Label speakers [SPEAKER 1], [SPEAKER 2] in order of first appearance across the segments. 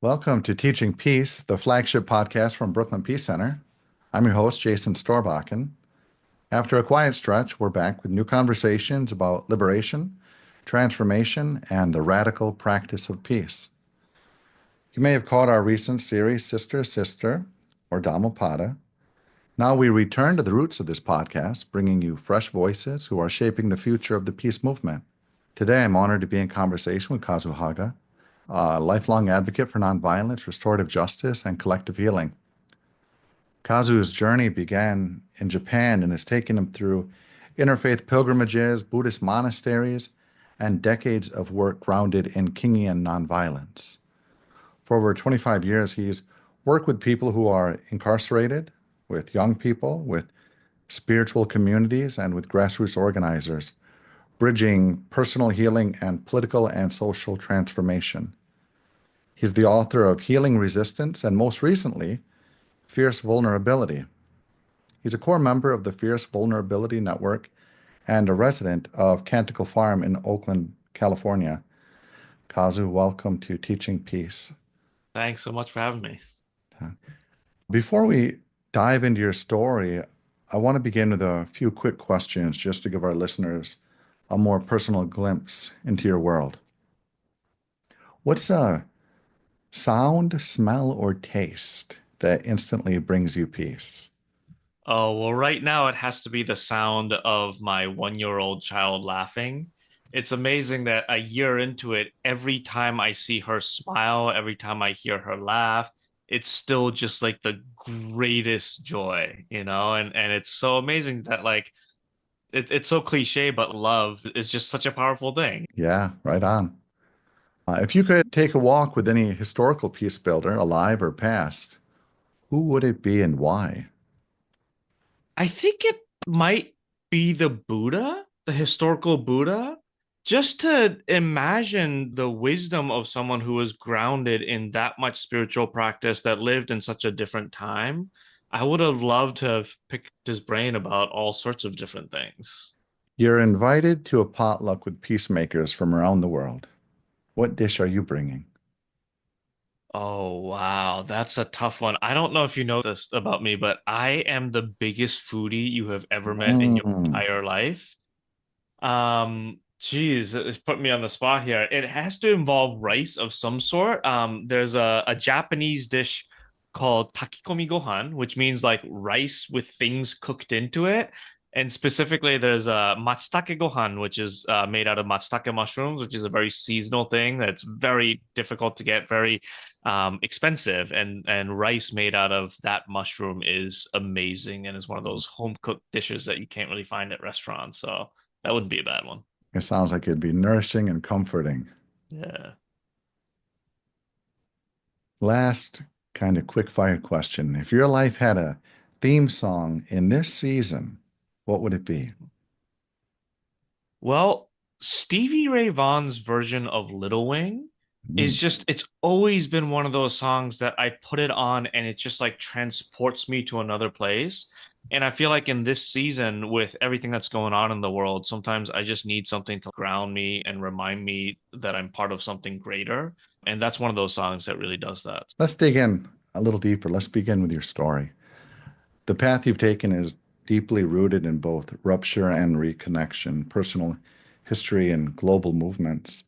[SPEAKER 1] Welcome to Teaching Peace, the flagship podcast from Brooklyn Peace Center. I'm your host, Jason Storbakken. After a quiet stretch, we're back with new conversations about liberation, transformation, and the radical practice of peace. You may have caught our recent series, Sister, Sister, or Dhammapada. Now we return to the roots of this podcast, bringing you fresh voices who are shaping the future of the peace movement. Today, I'm honored to be in conversation with Kazu Haga, a lifelong advocate for nonviolence, restorative justice, and collective healing. Kazu's journey began in Japan and has taken him through interfaith pilgrimages, Buddhist monasteries, and decades of work grounded in Kingian nonviolence. For over 25 years, he's worked with people who are incarcerated, with young people, with spiritual communities, and with grassroots organizers, bridging personal healing and political and social transformation. He's the author of Healing Resistance and, most recently, Fierce Vulnerability. He's a core member of the Fierce Vulnerability Network and a resident of Canticle Farm in Oakland, California. Kazu, welcome to Teaching Peace.
[SPEAKER 2] Thanks so much for having me.
[SPEAKER 1] Before we dive into your story, I want to begin with a few quick questions just to give our listeners a more personal glimpse into your world. What's a sound, smell, or taste that instantly brings you peace?
[SPEAKER 2] Oh, well, right now it has to be the sound of my 1-year-old child laughing. It's amazing that a year into it, every time I see her smile, every time I hear her laugh, it's still just like the greatest joy, and it's so amazing that it's so cliche, but love is just such a powerful thing.
[SPEAKER 1] Yeah, right on. If you could take a walk with any historical peace builder, alive or past, who would it be and why?
[SPEAKER 2] I think it might be the Buddha, the historical Buddha, just to imagine the wisdom of someone who was grounded in that much spiritual practice that lived in such a different time. I would have loved to have picked his brain about all sorts of different things.
[SPEAKER 1] You're invited to a potluck with peacemakers from around the world. What dish are you bringing?
[SPEAKER 2] Oh, wow. That's a tough one. I don't know if you know this about me, but I am the biggest foodie you have ever met in your
[SPEAKER 1] Mm.
[SPEAKER 2] entire life. Geez, it's put me on the spot here. It has to involve rice of some sort. There's a Japanese dish called takikomi gohan, which means like rice with things cooked into it. And specifically, there's a matsutake gohan, which is made out of matsutake mushrooms, which is a very seasonal thing that's very difficult to get, very expensive. And rice made out of that mushroom is amazing and is one of those home cooked dishes that you can't really find at restaurants. So that wouldn't be a bad one.
[SPEAKER 1] It sounds like it'd be nourishing and comforting.
[SPEAKER 2] Yeah.
[SPEAKER 1] Last kind of quick fire question. If your life had a theme song in this season, what would it be?
[SPEAKER 2] Well, Stevie Ray Vaughan's version of Little Wing is
[SPEAKER 1] Mm.
[SPEAKER 2] just, it's always been one of those songs that I put it on and it just like transports me to another place. And I feel like in this season, with everything that's going on in the world, sometimes I just need something to ground me and remind me that I'm part of something greater. And that's one of those songs that really does that.
[SPEAKER 1] Let's dig in a little deeper. Let's begin with your story. The path you've taken is deeply rooted in both rupture and reconnection, personal history, and global movements.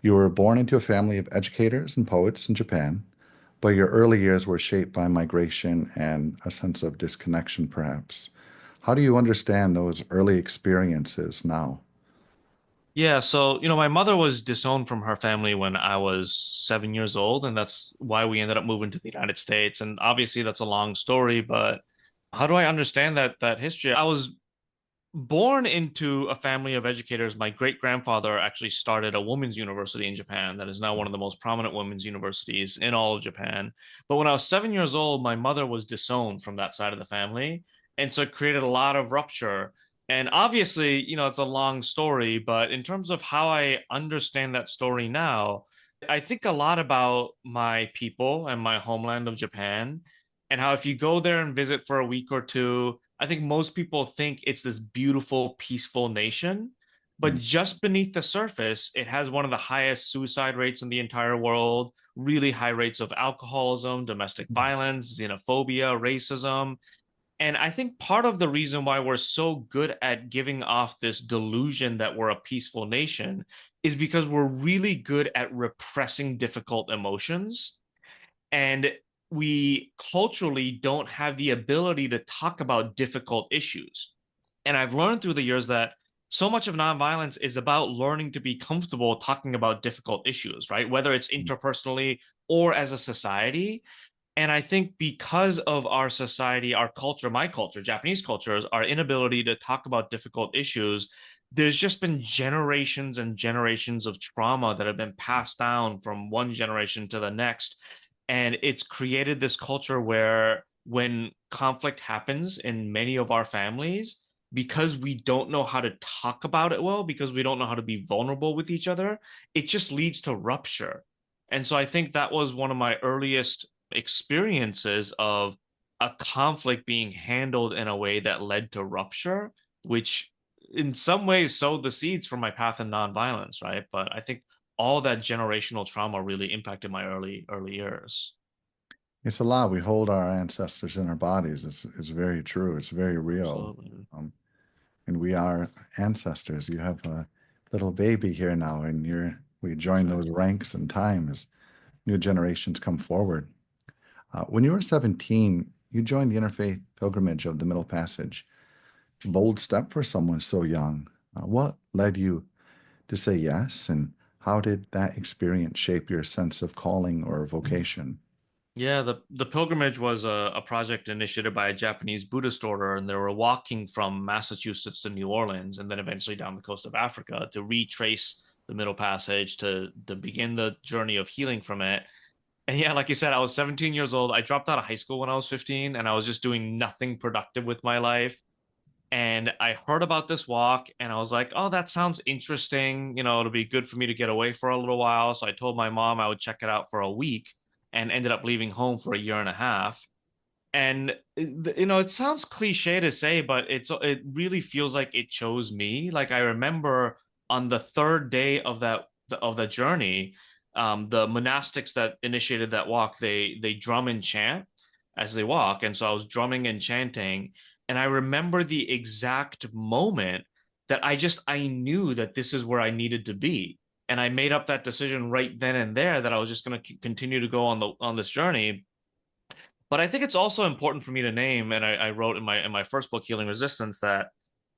[SPEAKER 1] You were born into a family of educators and poets in Japan, but your early years were shaped by migration and a sense of disconnection, perhaps. How do you understand those early experiences now?
[SPEAKER 2] Yeah, so my mother was disowned from her family when I was 7 years old, and that's why we ended up moving to the United States. And obviously, that's a long story, but how do I understand that history? I was born into a family of educators. My great grandfather actually started a women's university in Japan that is now one of the most prominent women's universities in all of Japan. But when I was 7 years old, my mother was disowned from that side of the family. And so it created a lot of rupture. And obviously, it's a long story, but in terms of how I understand that story now, I think a lot about my people and my homeland of Japan, and how if you go there and visit for a week or two, I think most people think it's this beautiful, peaceful nation. But just beneath the surface, it has one of the highest suicide rates in the entire world, really high rates of alcoholism, domestic violence, xenophobia, racism. And I think part of the reason why we're so good at giving off this delusion that we're a peaceful nation is because we're really good at repressing difficult emotions. And we culturally don't have the ability to talk about difficult issues. And I've learned through the years that so much of nonviolence is about learning to be comfortable talking about difficult issues, right? Whether it's interpersonally or as a society. And I think because of our society, our culture, my culture, Japanese cultures, our inability to talk about difficult issues, there's just been generations and generations of trauma that have been passed down from one generation to the next. And it's created this culture where when conflict happens in many of our families, because we don't know how to talk about it well, because we don't know how to be vulnerable with each other, it just leads to rupture. And so I think that was one of my earliest experiences of a conflict being handled in a way that led to rupture, which in some ways sowed the seeds for my path in nonviolence, right? But I think all that generational trauma really impacted my early years.
[SPEAKER 1] It's a lot. We hold our ancestors in our bodies. It's very true. It's very real.
[SPEAKER 2] Absolutely.
[SPEAKER 1] Um, and we are ancestors. You have a little baby here now, and we join those
[SPEAKER 2] Exactly.
[SPEAKER 1] ranks in time as new generations come forward. When you were 17, you joined the interfaith pilgrimage of the Middle Passage. It's a bold step for someone so young. What led you to say yes, and how did that experience shape your sense of calling or vocation?
[SPEAKER 2] Yeah, the pilgrimage was a project initiated by a Japanese Buddhist order, and they were walking from Massachusetts to New Orleans and then eventually down the coast of Africa to retrace the Middle Passage to begin the journey of healing from it. And yeah, like you said, I was 17 years old. I dropped out of high school when I was 15, and I was just doing nothing productive with my life. And I heard about this walk and I was like, oh, that sounds interesting. It'll be good for me to get away for a little while. So I told my mom I would check it out for a week and ended up leaving home for a year and a half. And it sounds cliche to say, but it really feels like it chose me. Like I remember on the third day of the journey, the monastics that initiated that walk, they drum and chant as they walk, and so I was drumming and chanting, and I remember the exact moment that I knew that this is where I needed to be, and I made up that decision right then and there that I was just going to continue to go on this journey. But I think it's also important for me to name, and I wrote in my first book, Healing Resistance, that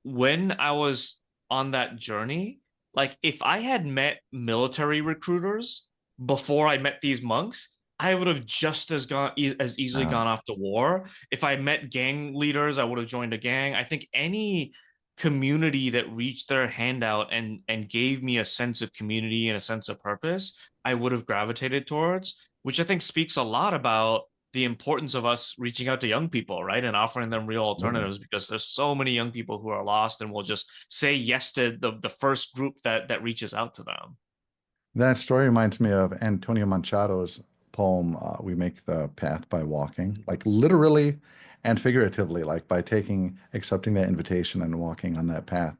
[SPEAKER 2] when I was on that journey, like if I had met military recruiters before I met these monks, I would have just as easily
[SPEAKER 1] Uh,
[SPEAKER 2] gone off to war. If I met gang leaders, I would have joined a gang. I think any community that reached their hand out and gave me a sense of community and a sense of purpose, I would have gravitated towards, which I think speaks a lot about the importance of us reaching out to young people, right? And offering them real
[SPEAKER 1] Absolutely.
[SPEAKER 2] alternatives because there's so many young people who are lost and will just say yes to the first group that reaches out to them.
[SPEAKER 1] That story reminds me of Antonio Machado's poem, We Make the Path by Walking,
[SPEAKER 2] Mhm.
[SPEAKER 1] like literally and figuratively, like by accepting that invitation and walking on that path.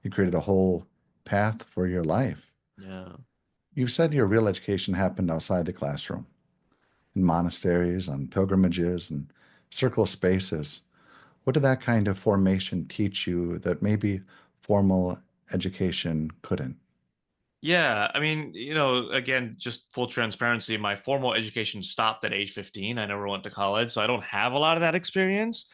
[SPEAKER 1] You created a whole path for your life.
[SPEAKER 2] Yeah.
[SPEAKER 1] You said your real education happened outside the classroom, in monasteries, on pilgrimages, and circle spaces. What did that kind of formation teach you that maybe formal education couldn't?
[SPEAKER 2] Yeah, I mean, again, just full transparency, my formal education stopped at age 15. I never went to college, so I don't have a lot of that experience.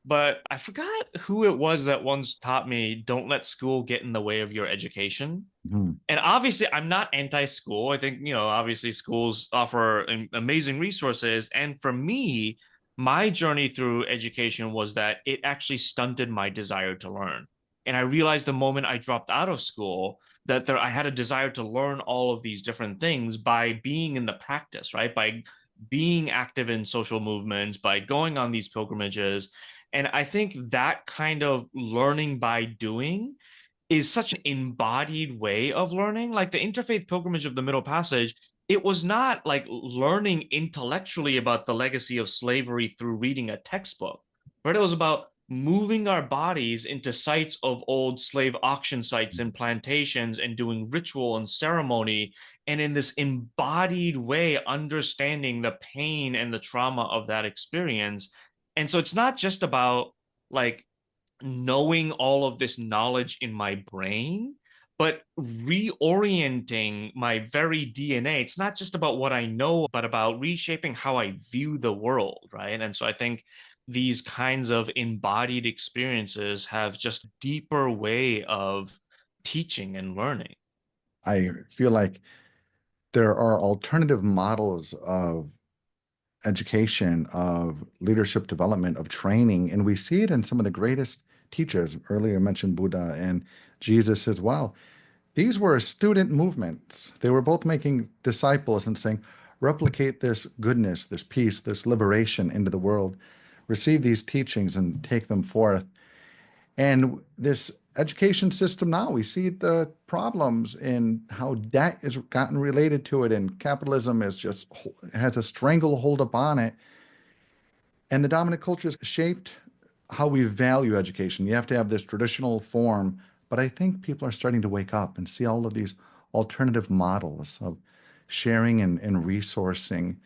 [SPEAKER 2] But I forgot who it was that once taught me, don't let school get in the way of your education.
[SPEAKER 1] Mhm.
[SPEAKER 2] And obviously, I'm not anti-school. I think, obviously schools offer amazing resources. And for me, my journey through education was that it actually stunted my desire to learn. And I realized the moment I dropped out of school that I had a desire to learn all of these different things by being in the practice, right? By being active in social movements, by going on these pilgrimages. And I think that kind of learning by doing is such an embodied way of learning. Like the interfaith pilgrimage of the Middle Passage, it was not like learning intellectually about the legacy of slavery through reading a textbook, right? It was about moving our bodies into sites of old slave auction sites and plantations and doing ritual and ceremony, and in this embodied way understanding the pain and the trauma of that experience. And so it's not just about like knowing all of this knowledge in my brain, but reorienting my very DNA. It's not just about what I know, but about reshaping how I view the world, right? And so I think these kinds of embodied experiences have just deeper way of teaching and learning.
[SPEAKER 1] I feel like there are alternative models of education, of leadership development, of training, and we see it in some of the greatest teachers. Earlier mentioned Buddha and Jesus as well. These were student movements. They were both making disciples and saying, replicate this goodness, this peace, this liberation into the world. Receive these teachings and take them forth. And this education system now, we see the problems in how debt has gotten related to it, and capitalism is just has a stranglehold upon it. And the dominant culture has shaped how we value education. You have to have this traditional form, but I think people are starting to wake up and see all of these alternative models of sharing and resourcing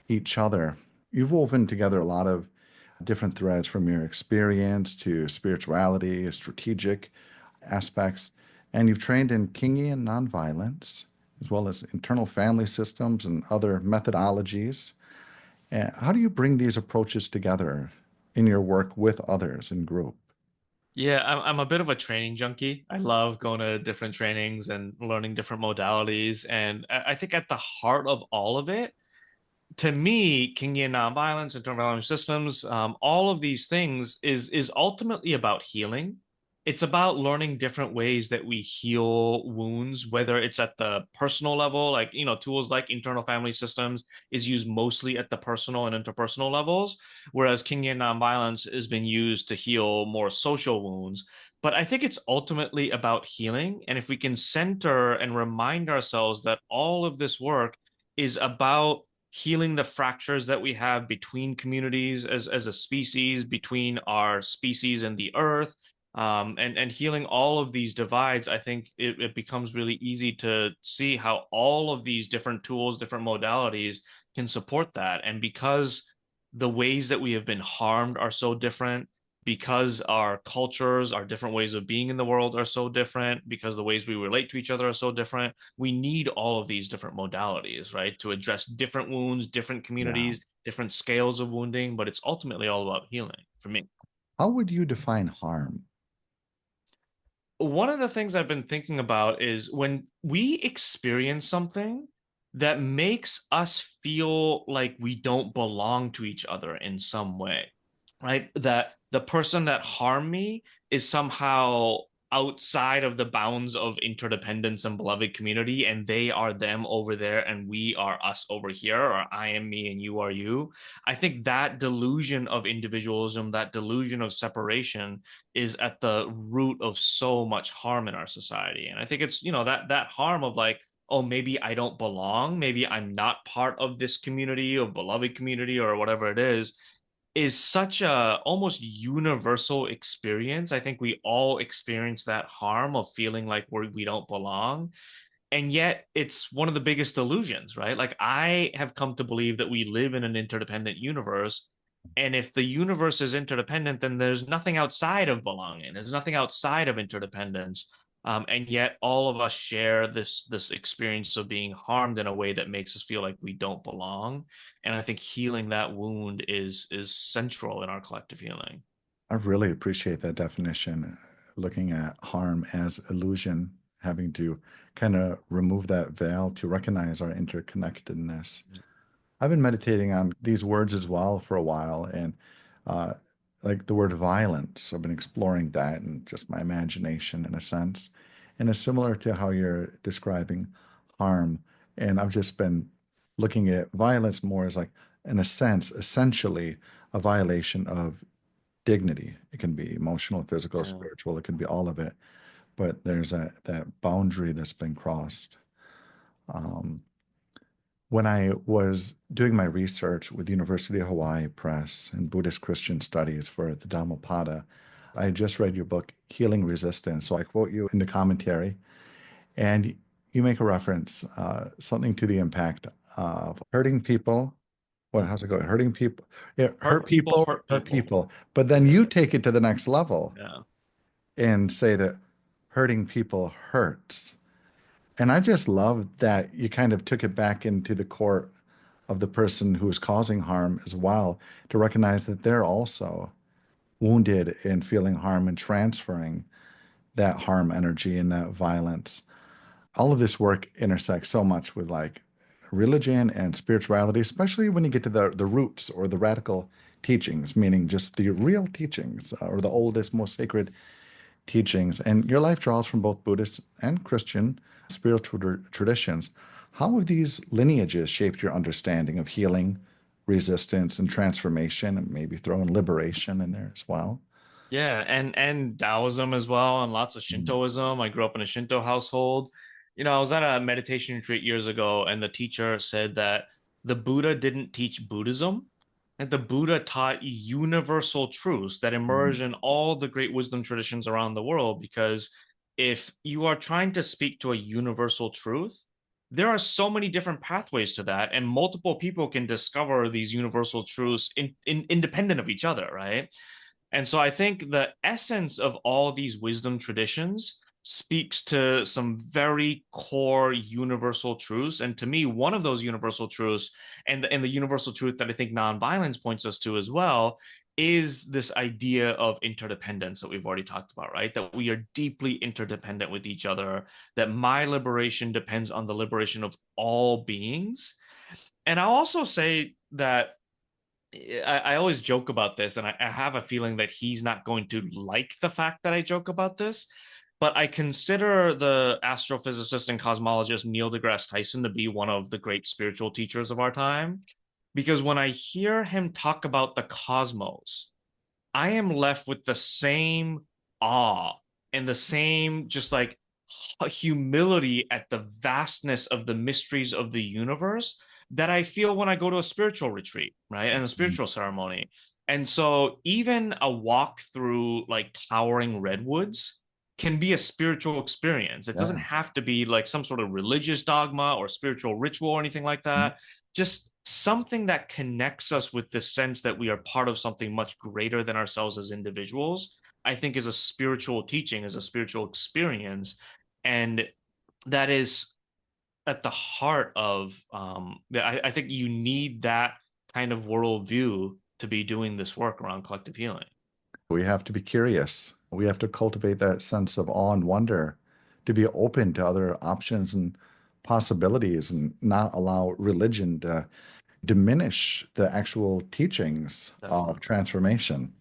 [SPEAKER 1] each other. You've woven together a lot of different threads from your experience to spirituality, strategic aspects, and you've trained in Kingian nonviolence, as well as internal family systems and other methodologies. How do you bring these approaches together in your work with others in group?
[SPEAKER 2] Yeah, I'm a bit of a training junkie. I love going to different trainings and learning different modalities. And I think at the heart of all of it, to me, Kingian nonviolence, internal value systems, all of these things is ultimately about healing. It's about learning different ways that we heal wounds, whether it's at the personal level, like tools like internal family systems is used mostly at the personal and interpersonal levels, whereas Kingian nonviolence has been used to heal more social wounds. But I think it's ultimately about healing. And if we can center and remind ourselves that all of this work is about healing the fractures that we have between communities as a species, between our species and the earth, and healing all of these divides, I think it becomes really easy to see how all of these different tools, different modalities can support that. And because the ways that we have been harmed are so different, because our cultures, our different ways of being in the world are so different, because the ways we relate to each other are so different, we need all of these different modalities, right, to address different wounds, different
[SPEAKER 1] Yeah.
[SPEAKER 2] communities, different scales of wounding. But it's ultimately all about healing for me.
[SPEAKER 1] How would you define harm?
[SPEAKER 2] One of the things I've been thinking about is when we experience something that makes us feel like we don't belong to each other in some way, right? That the person that harmed me is somehow outside of the bounds of interdependence and beloved community, and they are them over there, and we are us over here, or I am me and you are you. I think that delusion of individualism, that delusion of separation, is at the root of so much harm in our society. And I think it's, that harm of like, oh, maybe I don't belong, maybe I'm not part of this community or beloved community or whatever it is such a almost universal experience. I think we all experience that harm of feeling like we don't belong. And yet it's one of the biggest illusions, right? Like I have come to believe that we live in an interdependent universe. And if the universe is interdependent, then there's nothing outside of belonging. There's nothing outside of interdependence. And yet all of us share this experience of being harmed in a way that makes us feel like we don't belong. And I think healing that wound is central in our collective healing.
[SPEAKER 1] I really appreciate that definition, looking at harm as illusion, having to kind of remove that veil to recognize our interconnectedness. I've been meditating on these words as well for a while, and uh, like the word violence, I've been exploring that and just my imagination in a sense. And it's similar to how you're describing harm. And I've just been looking at violence more as like, in a sense, essentially a violation of dignity. It can be emotional, physical,
[SPEAKER 2] Yeah.
[SPEAKER 1] spiritual, it can be all of it. But there's that boundary that's been crossed. Um, When I was doing my research with University of Hawaii Press and Buddhist Christian Studies for the Dhammapada, I had just read your book, Healing Resistance. So I quote you in the commentary, and you make a reference, something to the impact of hurting people. What, how's it go? Hurting people, yeah,
[SPEAKER 2] Hurt
[SPEAKER 1] hurt
[SPEAKER 2] people,
[SPEAKER 1] people,
[SPEAKER 2] hurt
[SPEAKER 1] hurt
[SPEAKER 2] people.
[SPEAKER 1] people. But then you take it to the next level
[SPEAKER 2] Yeah.
[SPEAKER 1] and say that hurting people hurts. And I just love that you kind of took it back into the court of the person who is causing harm as well, to recognize that they're also wounded and feeling harm and transferring that harm energy and that violence. All of this work intersects so much with like religion and spirituality, especially when you get to the roots or the radical teachings, meaning just the real teachings or the oldest, most sacred teachings. And your life draws from both Buddhist and Christian spiritual traditions. How have these lineages shaped your understanding of healing, resistance, and transformation, and maybe throw in liberation in there as well?
[SPEAKER 2] Yeah, and Taoism as well, and lots of
[SPEAKER 1] Mm.
[SPEAKER 2] Shintoism. I grew up in a Shinto household. I was at a meditation retreat years ago, and the teacher said that the Buddha didn't teach Buddhism, and the Buddha taught universal truths that emerge in all the great wisdom traditions around the world. Because if you are trying to speak to a universal truth, there are so many different pathways to that, and multiple people can discover these universal truths independent of each other, right? And so I think the essence of all these wisdom traditions speaks to some very core universal truths. And to me, one of those universal truths, and the universal truth that I think nonviolence points us to as well, is this idea of interdependence that we've already talked about, right? That we are deeply interdependent with each other, that my liberation depends on the liberation of all beings. And I'll also say that I always joke about this, and I have a feeling that he's not going to like the fact that I joke about this. But I consider the astrophysicist and cosmologist Neil deGrasse Tyson to be one of the great spiritual teachers of our time. Because when I hear him talk about the cosmos, I am left with the same awe and the same just like humility at the vastness of the mysteries of the universe that I feel when I go to a spiritual retreat, right? And a spiritual ceremony. And so even a walk through like towering redwoods can be a spiritual experience. It doesn't
[SPEAKER 1] Yeah.
[SPEAKER 2] have to be like some sort of religious dogma or spiritual ritual or anything like that. Just something that connects us with the sense that we are part of something much greater than ourselves as individuals, I think is a spiritual teaching, is a spiritual experience. And that is at the heart of I think you need that kind of worldview to be doing this work around collective healing.
[SPEAKER 1] We have to be curious. We have to cultivate that sense of awe and wonder, to be open to other options and possibilities and not allow religion to diminish the actual teachings of
[SPEAKER 2] Definitely.
[SPEAKER 1] transformation.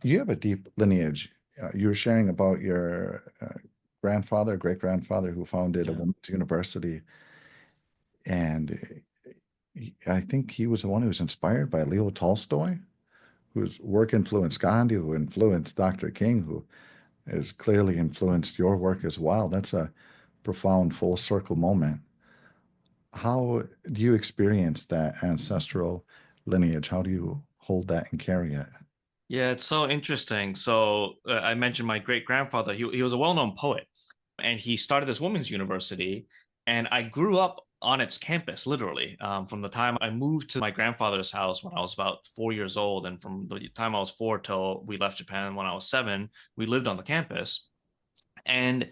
[SPEAKER 1] You have a deep lineage. You were sharing about your grandfather, great grandfather, who founded a
[SPEAKER 2] Yeah.
[SPEAKER 1] women's university. And I think he was the one who was inspired by Leo Tolstoy, whose work influenced Gandhi, who influenced Dr. King, who has clearly influenced your work as well. That's a profound full circle moment. How do you experience that ancestral lineage? How do you hold that and carry it?
[SPEAKER 2] Yeah, it's so interesting. So I mentioned my great grandfather. He was a well-known poet, and he started this women's university. And I grew up on its campus, literally, from the time I moved to my grandfather's house when I was about 4 years old, and from the time I was four till we left Japan when I was seven, we lived on the campus. And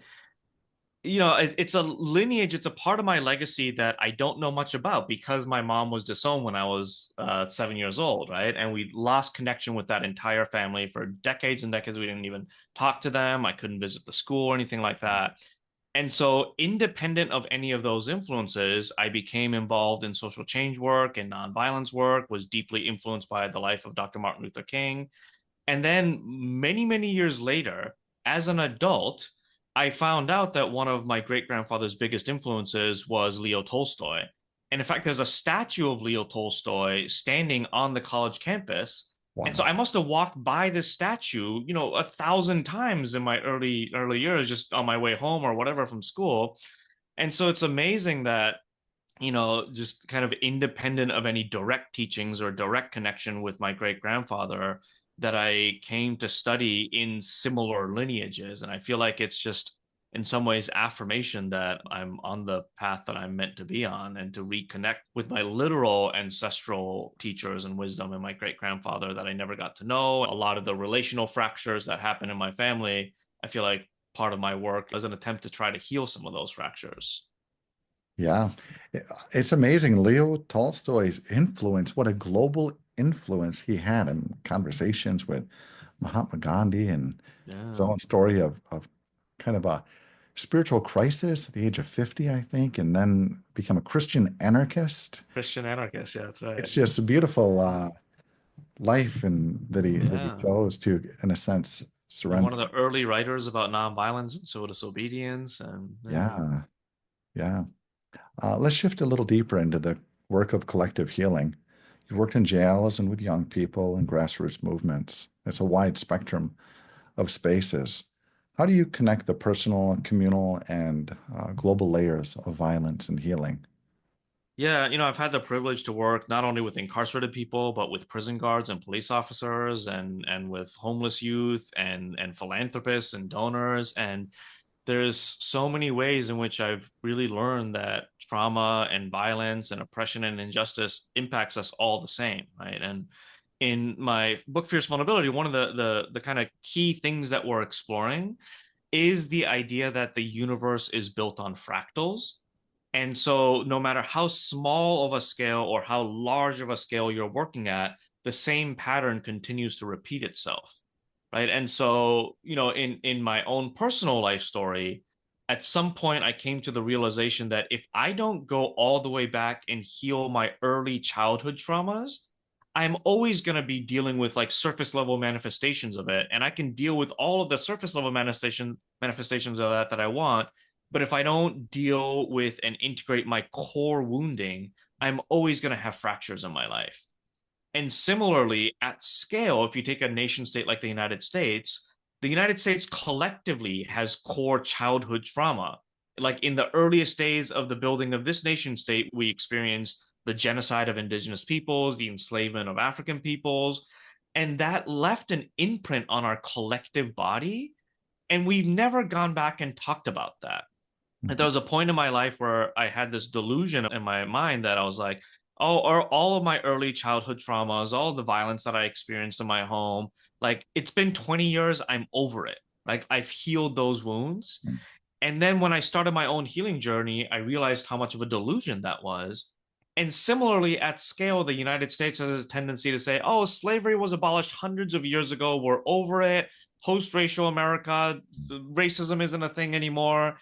[SPEAKER 2] it's a lineage, it's a part of my legacy that I don't know much about because my mom was disowned when I was 7 years old, right? And we lost connection with that entire family for decades and decades. We didn't even talk to them. I couldn't visit the school or anything like that. And so, independent of any of those influences, I became involved in social change work and nonviolence work, was deeply influenced by the life of Dr. Martin Luther King. And then many, many years later, as an adult, I found out that one of my great grandfather's biggest influences was Leo Tolstoy. And in fact, there's a statue of Leo Tolstoy standing on the college campus. And so
[SPEAKER 1] Wow.
[SPEAKER 2] I must have walked by this statue, 1,000 times in my early years, just on my way home or whatever from school. And so it's amazing that just kind of independent of any direct teachings or direct connection with my great grandfather, that I came to study in similar lineages. And I feel like it's just, in some ways, affirmation that I'm on the path that I'm meant to be on, and to reconnect with my literal ancestral teachers and wisdom and my great grandfather that I never got to know. A lot of the relational fractures that happen in my family, I feel like part of my work is an attempt to try to heal some of those fractures.
[SPEAKER 1] Yeah. It's amazing. Leo Tolstoy's influence, what a global influence he had in conversations with Mahatma Gandhi, and his
[SPEAKER 2] Yeah.
[SPEAKER 1] own story of kind of a spiritual crisis at the age of 50, I think, and then become a Christian anarchist.
[SPEAKER 2] Christian anarchist. Yeah, that's right.
[SPEAKER 1] It's just a beautiful life and that he
[SPEAKER 2] Yeah.
[SPEAKER 1] chose to, in a sense,
[SPEAKER 2] And one
[SPEAKER 1] surrender.
[SPEAKER 2] of the early writers about nonviolence and civil disobedience. And yeah.
[SPEAKER 1] Yeah, yeah. Let's shift a little deeper into the work of collective healing. You've worked in jails and with young people and grassroots movements. It's a wide spectrum of spaces. How do you connect the personal, communal, and global layers of violence and healing?
[SPEAKER 2] Yeah, I've had the privilege to work not only with incarcerated people, but with prison guards and police officers, and with homeless youth and philanthropists and donors. And there's so many ways in which I've really learned that trauma and violence and oppression and injustice impacts us all the same, right? And in my book Fierce Vulnerability, one of the kind of key things that we're exploring is the idea that the universe is built on fractals. And so, no matter how small of a scale or how large of a scale you're working at, the same pattern continues to repeat itself, right? And so, in my own personal life story, at some point I came to the realization that if I don't go all the way back and heal my early childhood traumas, I'm always going to be dealing with like surface level manifestations of it, and I can deal with all of the surface level manifestations of that I want. But if I don't deal with and integrate my core wounding, I'm always going to have fractures in my life. And similarly, at scale, if you take a nation state like the United States collectively has core childhood trauma. Like in the earliest days of the building of this nation state, we experienced the genocide of indigenous peoples, the enslavement of African peoples, and that left an imprint on our collective body. And we've never gone back and talked about that. And there
[SPEAKER 1] Mhm.
[SPEAKER 2] was a point in my life where I had this delusion in my mind that I was like, oh, or all of my early childhood traumas, all the violence that I experienced in my home, like it's been 20 years, I'm over it. Like I've healed those wounds. And then when I started my own healing journey, I realized how much of a delusion that was. And similarly, at scale, the United States has a tendency to say, oh, slavery was abolished hundreds of years ago. We're over it. Post racial America, racism isn't a thing anymore.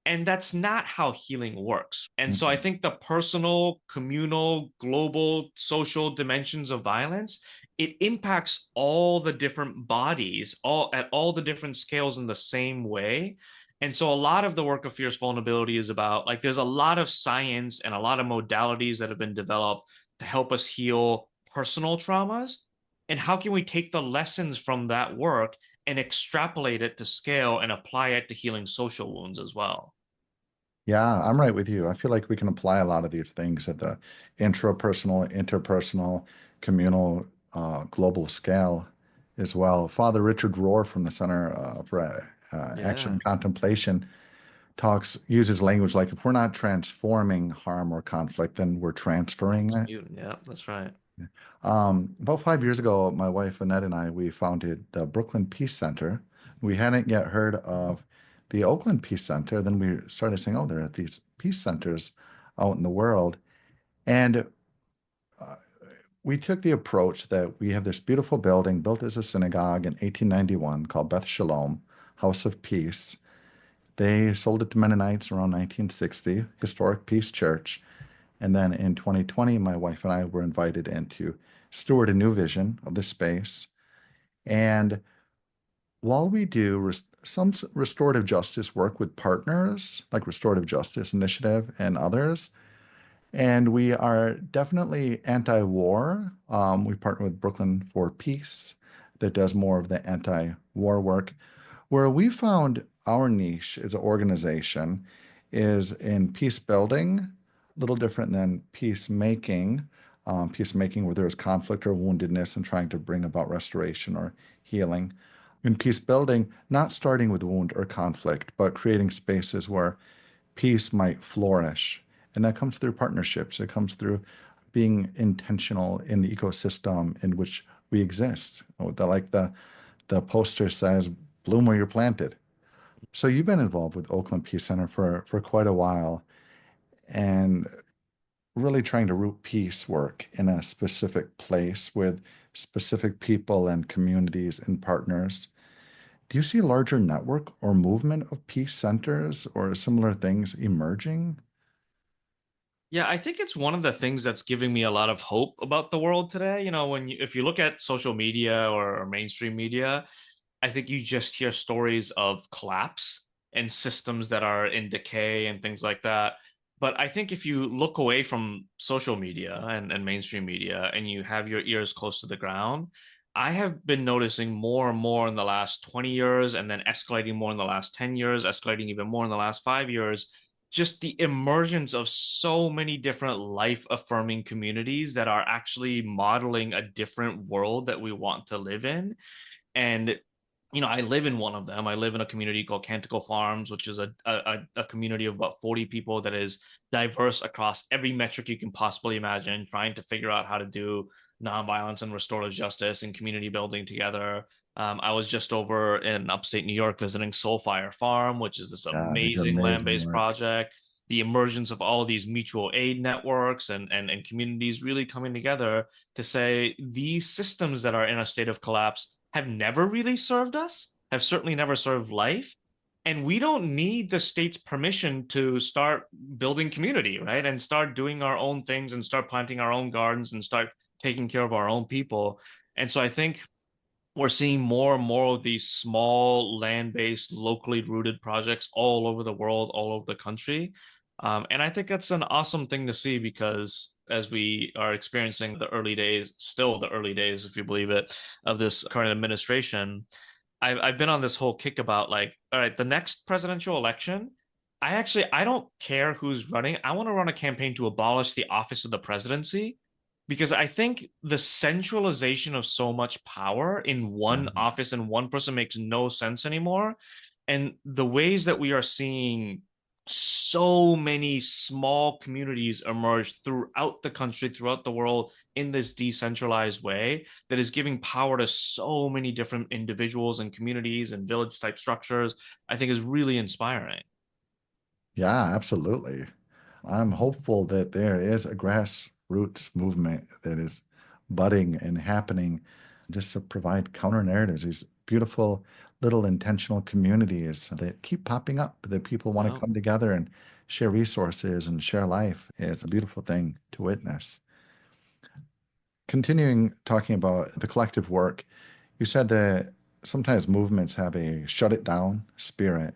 [SPEAKER 2] And that's not how healing works. And so I
[SPEAKER 1] Mhm.
[SPEAKER 2] think the personal, communal, global, social dimensions of violence, it impacts all the different bodies, all at all the different scales in the same way. And so a lot of the work of fierce vulnerability is about like there's a lot of science and a lot of modalities that have been developed to help us heal personal traumas. And how can we take the lessons from that work and extrapolate it to scale and apply it to healing social wounds as well?
[SPEAKER 1] Yeah, I'm right with you. I feel like we can apply a lot of these things at the intrapersonal, interpersonal, communal, global scale as well. Father Richard Rohr from the Center for Action
[SPEAKER 2] Yeah,
[SPEAKER 1] and Contemplation uses language like if we're not transforming harm or conflict, then we're transferring it.
[SPEAKER 2] transmuting. Yeah, that's right.
[SPEAKER 1] About 5 years ago, my wife Annette and I, we founded the Brooklyn Peace Center. We hadn't yet heard of the Oakland Peace Center. Then we started saying, oh, there are these peace centers out in the world. And uh, we took the approach that we have this beautiful building built as a synagogue in 1891 called Beth Shalom, House of Peace. They sold it to Mennonites around 1960, historic Peace Church. And then in 2020, my wife and I were invited in to steward a new vision of the space. And while we do some restorative justice work with partners, like Restorative Justice Initiative and others, and we are definitely anti-war. We partner with Brooklyn for Peace that does more of the anti-war work. Where we found our niche as an organization is in peace building, little different than peacemaking. Peacemaking where there's conflict or woundedness and trying to bring about restoration or healing. In peace building, not starting with wound or conflict, but creating spaces where peace might flourish. And that comes through partnerships. It comes through being intentional in the ecosystem in which we exist. The poster says, bloom where you're planted. So you've been involved with Oakland Peace Center for quite a while and really trying to root peace work in a specific place with specific people and communities and partners. Do you see a larger network or movement of peace centers or similar things emerging?
[SPEAKER 2] Yeah, I think it's one of the things that's giving me a lot of hope about the world today. If you look at social media or mainstream media, I think you just hear stories of collapse and systems that are in decay and things like that. But I think if you look away from social media and mainstream media and you have your ears close to the ground, I have been noticing more and more in the last 20 years and then escalating more in the last 10 years, escalating even more in the last 5 years, just the emergence of so many different life affirming communities that are actually modeling a different world that we want to live in. And I live in one of them. I live in a community called Canticle Farms, which is a community of about 40 people that is diverse across every metric you can possibly imagine, trying to figure out how to do nonviolence and restorative justice and community building together. I was just over in upstate New York visiting Soulfire Farm, which is this
[SPEAKER 1] Yeah, they do
[SPEAKER 2] amazing
[SPEAKER 1] amazing
[SPEAKER 2] land-based
[SPEAKER 1] work.
[SPEAKER 2] project. The emergence of all these mutual aid networks and communities really coming together to say these systems that are in a state of collapse have never really served us, have certainly never served life. And we don't need the state's permission to start building community, right? And start doing our own things and start planting our own gardens and start taking care of our own people. And so I think we're seeing more and more of these small land-based, locally rooted projects all over the world, all over the country. And I think that's an awesome thing to see because as we are experiencing the early days, still the early days, if you believe it, of this current administration, I've been on this whole kick about like, all right, the next presidential election, I don't care who's running. I want to run a campaign to abolish the office of the presidency because I think the centralization of so much power in one
[SPEAKER 1] Yeah.
[SPEAKER 2] office and one person makes no sense anymore. And the ways that we are seeing so many small communities emerge throughout the country, throughout the world in this decentralized way that is giving power to so many different individuals and communities and village type structures, I think is really inspiring.
[SPEAKER 1] Yeah, absolutely. I'm hopeful that there is a grassroots movement that is budding and happening just to provide counter narratives, these beautiful little intentional communities that keep popping up, that people want to
[SPEAKER 2] No.
[SPEAKER 1] come together and share resources and share life. It's a beautiful thing to witness. Continuing talking about the collective work, you said that sometimes movements have a shut it down spirit,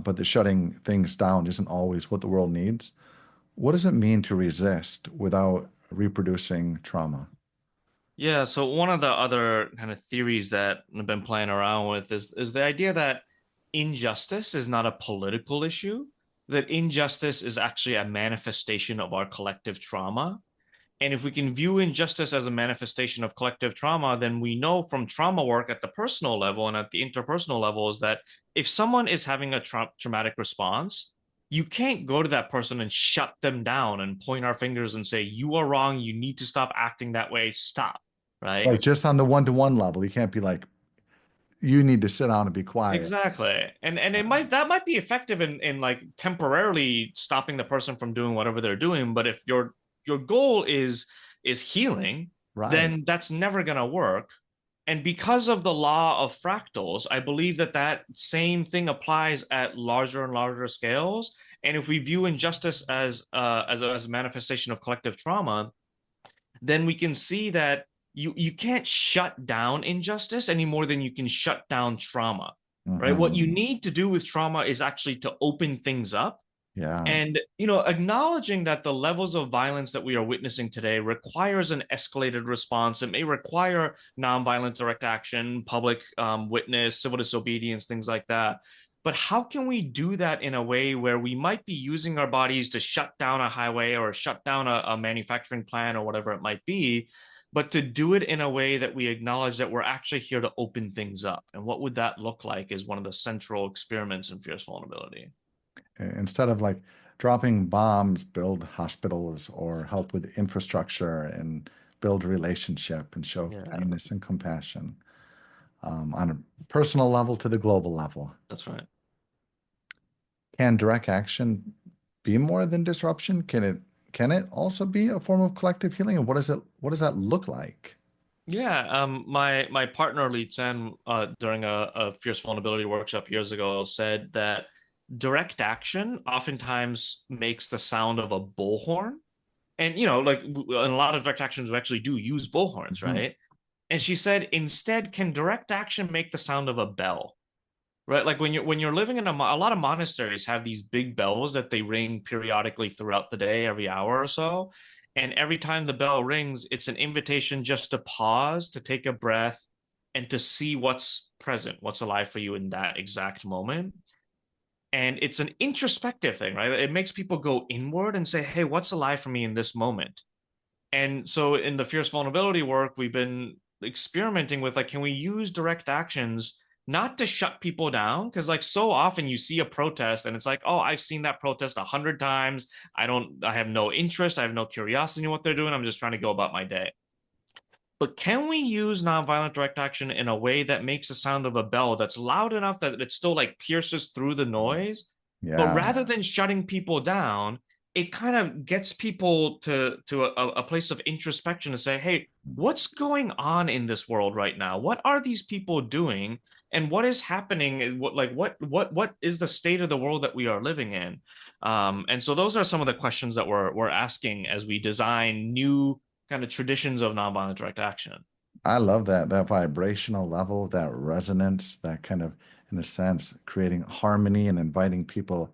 [SPEAKER 1] but the shutting things down isn't always what the world needs. What does it mean to resist without reproducing trauma?
[SPEAKER 2] Yeah, so one of the other kind of theories that I've been playing around with is the idea that injustice is not a political issue, that injustice is actually a manifestation of our collective trauma. And if we can view injustice as a manifestation of collective trauma, then we know from trauma work at the personal level and at the interpersonal level is that if someone is having a traumatic response, you can't go to that person and shut them down and point our fingers and say, you are wrong. You need to stop acting that way. Stop. Right.
[SPEAKER 1] Right, just on the one-to-one level, you can't be like, you need to sit down and be quiet.
[SPEAKER 2] Exactly. And it might that might be effective in like temporarily stopping the person from doing whatever they're doing, but if your goal is healing,
[SPEAKER 1] Right.
[SPEAKER 2] then that's never going to work. And because of the law of fractals, I believe that that same thing applies at larger and larger scales. And if we view injustice as a manifestation of collective trauma, then we can see that you can't shut down injustice any more than you can shut down trauma, right? What you
[SPEAKER 1] Hmm.
[SPEAKER 2] need to do with trauma is actually to open things up
[SPEAKER 1] Yeah.
[SPEAKER 2] and acknowledging that the levels of violence that we are witnessing today requires an escalated response. It may require nonviolent direct action, public witness, civil disobedience, things like that. But how can we do that in a way where we might be using our bodies to shut down a highway or shut down a manufacturing plant or whatever it might be, but to do it in a way that we acknowledge that we're actually here to open things up? And what would that look like is one of the central experiments in fierce vulnerability.
[SPEAKER 1] Instead of like dropping bombs, build hospitals or help with infrastructure and build relationship and show
[SPEAKER 2] Yeah,
[SPEAKER 1] kindness and compassion on a personal level to the global level.
[SPEAKER 2] that's right.
[SPEAKER 1] Can direct action be more than disruption? Can it also be a form of collective healing? And what does that look like?
[SPEAKER 2] Yeah, my partner Lee Tsen, during a fierce vulnerability workshop years ago said that direct action oftentimes makes the sound of a bullhorn. And like in a lot of direct actions, we actually do use bullhorns,
[SPEAKER 1] Mhm.
[SPEAKER 2] right? And she said, instead, can direct action make the sound of a bell? Right? Like when you're living in a lot of monasteries have these big bells that they ring periodically throughout the day, every hour or so. And every time the bell rings, it's an invitation just to pause, to take a breath, and to see what's present, what's alive for you in that exact moment. And it's an introspective thing, right? It makes people go inward and say, hey, what's alive for me in this moment? And so in the fierce vulnerability work, we've been experimenting with like, can we use direct actions not to shut people down? Because like so often you see a protest and it's like, oh, I've seen that protest 100 times. I have no interest. I have no curiosity in what they're doing. I'm just trying to go about my day. But can we use nonviolent direct action in a way that makes the sound of a bell that's loud enough that it still like pierces through the noise? But
[SPEAKER 1] Yeah.
[SPEAKER 2] rather than shutting people down, it kind of gets people to a place of introspection to say, hey, what's going on in this world right now? What are these people doing? And what is happening? What is the state of the world that we are living in? And so those are some of the questions that we're asking as we design new kind of traditions of nonviolent direct action.
[SPEAKER 1] I love that vibrational level, that resonance, that kind of, in a sense, creating harmony and inviting people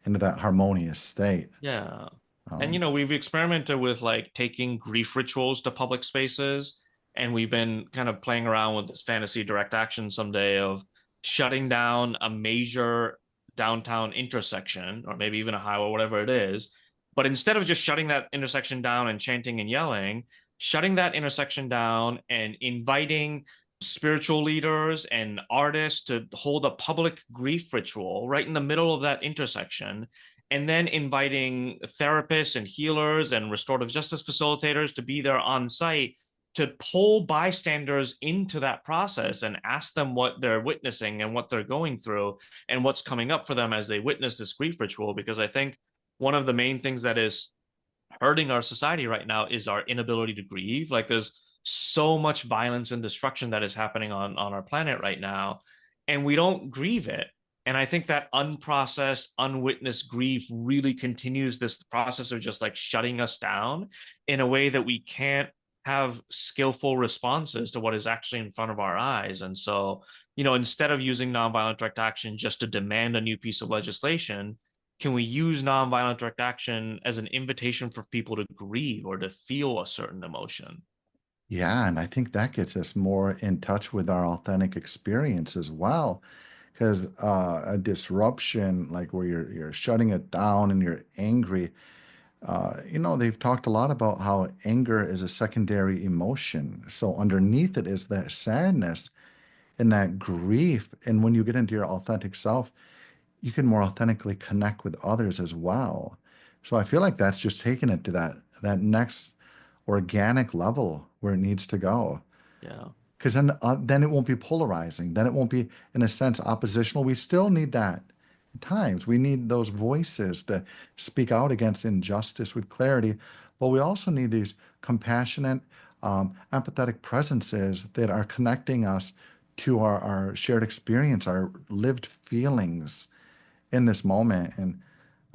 [SPEAKER 1] into that harmonious state.
[SPEAKER 2] Yeah. And
[SPEAKER 1] Um,
[SPEAKER 2] we've experimented with like taking grief rituals to public spaces, and we've been kind of playing around with this fantasy direct action someday of shutting down a major downtown intersection, or maybe even a highway, whatever it is. But instead of just shutting that intersection down and chanting and yelling, shutting that intersection down and inviting spiritual leaders and artists to hold a public grief ritual right in the middle of that intersection, and then inviting therapists and healers and restorative justice facilitators to be there on site to pull bystanders into that process and ask them what they're witnessing and what they're going through and what's coming up for them as they witness this grief ritual. Because I think one of the main things that is hurting our society right now is our inability to grieve. Like there's so much violence and destruction that is happening on our planet right now, and we don't grieve it. And I think that unprocessed, unwitnessed grief really continues this process of just like shutting us down in a way that we can't have skillful responses to what is actually in front of our eyes. And so, instead of using nonviolent direct action just to demand a new piece of legislation, can we use nonviolent direct action as an invitation for people to grieve or to feel a certain emotion?
[SPEAKER 1] yeah, and I think that gets us more in touch with our authentic experience as well. Because a disruption, like where you're shutting it down and you're angry, they've talked a lot about how anger is a secondary emotion. So underneath it is that sadness and that grief. And when you get into your authentic self, you can more authentically connect with others as well. So I feel like that's just taking it to that next organic level where it needs to go.
[SPEAKER 2] Yeah.
[SPEAKER 1] Because then it won't be polarizing. Then it won't be, in a sense, oppositional. We still need that at times. We need those voices to speak out against injustice with clarity. But we also need these compassionate, empathetic presences that are connecting us to our shared experience, our lived feelings in this moment. And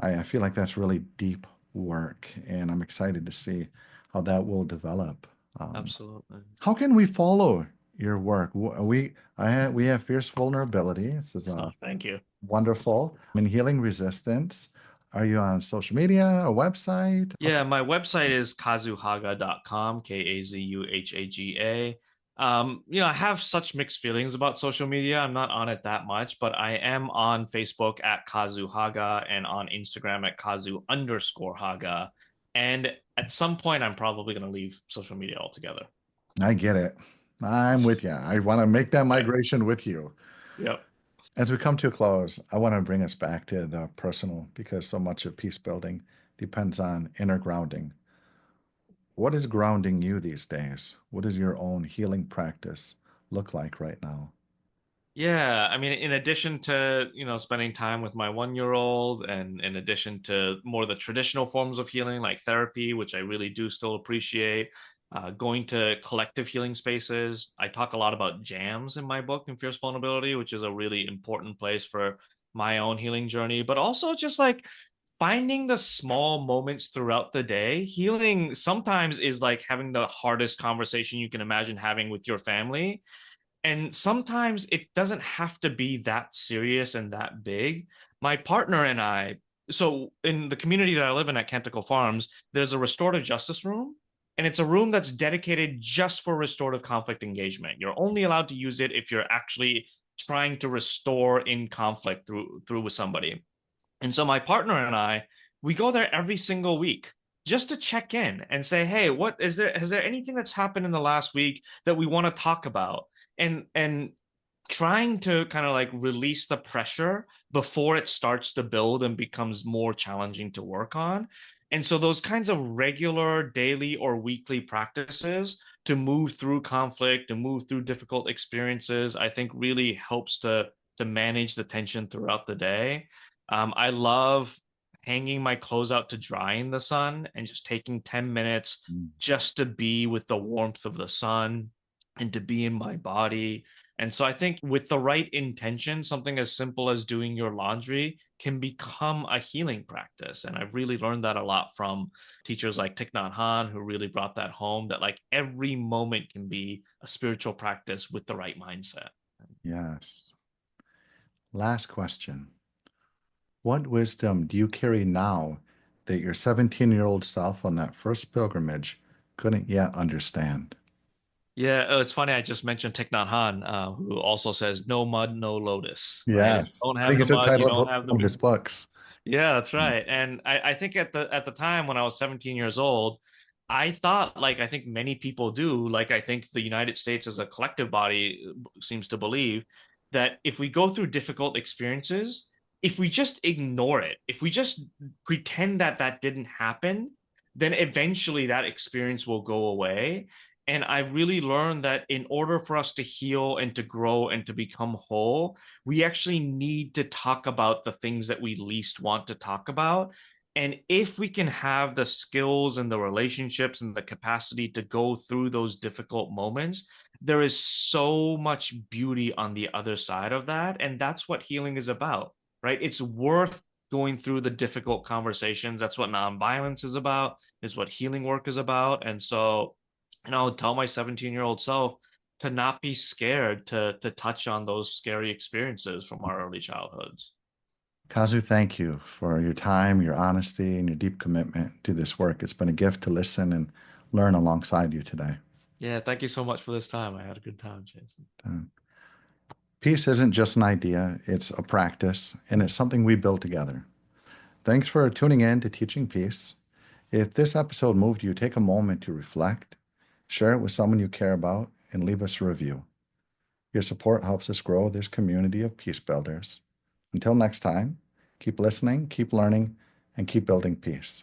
[SPEAKER 1] I feel like that's really deep work. And I'm excited to see how that will develop. Um,
[SPEAKER 2] Absolutely.
[SPEAKER 1] how can we follow your work? We have fierce vulnerability. This is
[SPEAKER 2] Oh, thank you.
[SPEAKER 1] wonderful. I mean, healing resistance. Are you on social media, a website?
[SPEAKER 2] Yeah, my website is kazuhaga.com, Kazuhaga. I have such mixed feelings about social media. I'm not on it that much, but I am on Facebook at Kazu Haga and on Instagram at Kazu_Haga. And at some point, I'm probably going to leave social media altogether.
[SPEAKER 1] I get it. I'm with you. I want to make that
[SPEAKER 2] Right.
[SPEAKER 1] migration with you.
[SPEAKER 2] Yep.
[SPEAKER 1] As we come to a close, I want to bring us back to the personal because so much of peace building depends on inner grounding. What is grounding you these days? What does your own healing practice look like right now?
[SPEAKER 2] Yeah, I mean, in addition to, spending time with my 1 year old and in addition to more of the traditional forms of healing like therapy, which I really do still appreciate, going to collective healing spaces. I talk a lot about jams in my book, in Fierce Vulnerability, which is a really important place for my own healing journey, but also just like finding the small moments throughout the day. Healing sometimes is like having the hardest conversation you can imagine having with your family, and sometimes it doesn't have to be that serious and that big. My partner and I, so in the community that I live in at Canticle Farms, there's a restorative justice room, and it's a room that's dedicated just for restorative conflict engagement. You're only allowed to use it if you're actually trying to restore in conflict through with somebody. And so my partner and I, we go there every single week just to check in and say, hey, what is there? Has there anything that's happened in the last week that we want to talk about? And trying to kind of like release the pressure before it starts to build and becomes more challenging to work on. And so those kinds of regular daily or weekly practices to move through conflict, to move through difficult experiences, I think really helps to manage the tension throughout the day. I love hanging my clothes out to dry in the sun and just taking 10 minutes
[SPEAKER 1] Mm.
[SPEAKER 2] just to be with the warmth of the sun and to be in my body. And so I think with the right intention, something as simple as doing your laundry can become a healing practice. And I've really learned that a lot from teachers like Thich Nhat Hanh, who really brought that home, that like every moment can be a spiritual practice with the right mindset.
[SPEAKER 1] Yes. Last question. What wisdom do you carry now that your 17-year-old self on that first pilgrimage couldn't yet understand?
[SPEAKER 2] Yeah, it's funny. I just mentioned Thich Nhat Hanh, who also says, "No mud, no lotus." Right? If you
[SPEAKER 1] Yes.
[SPEAKER 2] don't
[SPEAKER 1] I
[SPEAKER 2] have
[SPEAKER 1] think
[SPEAKER 2] the
[SPEAKER 1] it's a
[SPEAKER 2] mud, you
[SPEAKER 1] title of
[SPEAKER 2] don't have
[SPEAKER 1] one of
[SPEAKER 2] the.
[SPEAKER 1] his books.
[SPEAKER 2] Yeah, that's
[SPEAKER 1] Mm.
[SPEAKER 2] right. And I think at the time when I was 17 years old, I thought, like I think many people do, like I think the United States as a collective body seems to believe that if we go through difficult experiences, if we just ignore it, if we just pretend that that didn't happen, then eventually that experience will go away. And I really learned that in order for us to heal and to grow and to become whole, we actually need to talk about the things that we least want to talk about. And if we can have the skills and the relationships and the capacity to go through those difficult moments, there is so much beauty on the other side of that. And that's what healing is about, right? It's worth going through the difficult conversations. That's what nonviolence is about, is what healing work is about. And so, tell my 17-year-old self to not be scared to touch on those scary experiences from our early childhoods.
[SPEAKER 1] Kazu, thank you for your time, your honesty, and your deep commitment to this work. It's been a gift to listen and learn alongside you today.
[SPEAKER 2] Yeah, thank you so much for this time. I had a good time, Jason.
[SPEAKER 1] Uh, Peace isn't just an idea, it's a practice, and it's something we build together. Thanks for tuning in to Teaching Peace. If this episode moved you, take a moment to reflect, share it with someone you care about, and leave us a review. Your support helps us grow this community of peace builders. Until next time, keep listening, keep learning, and keep building peace.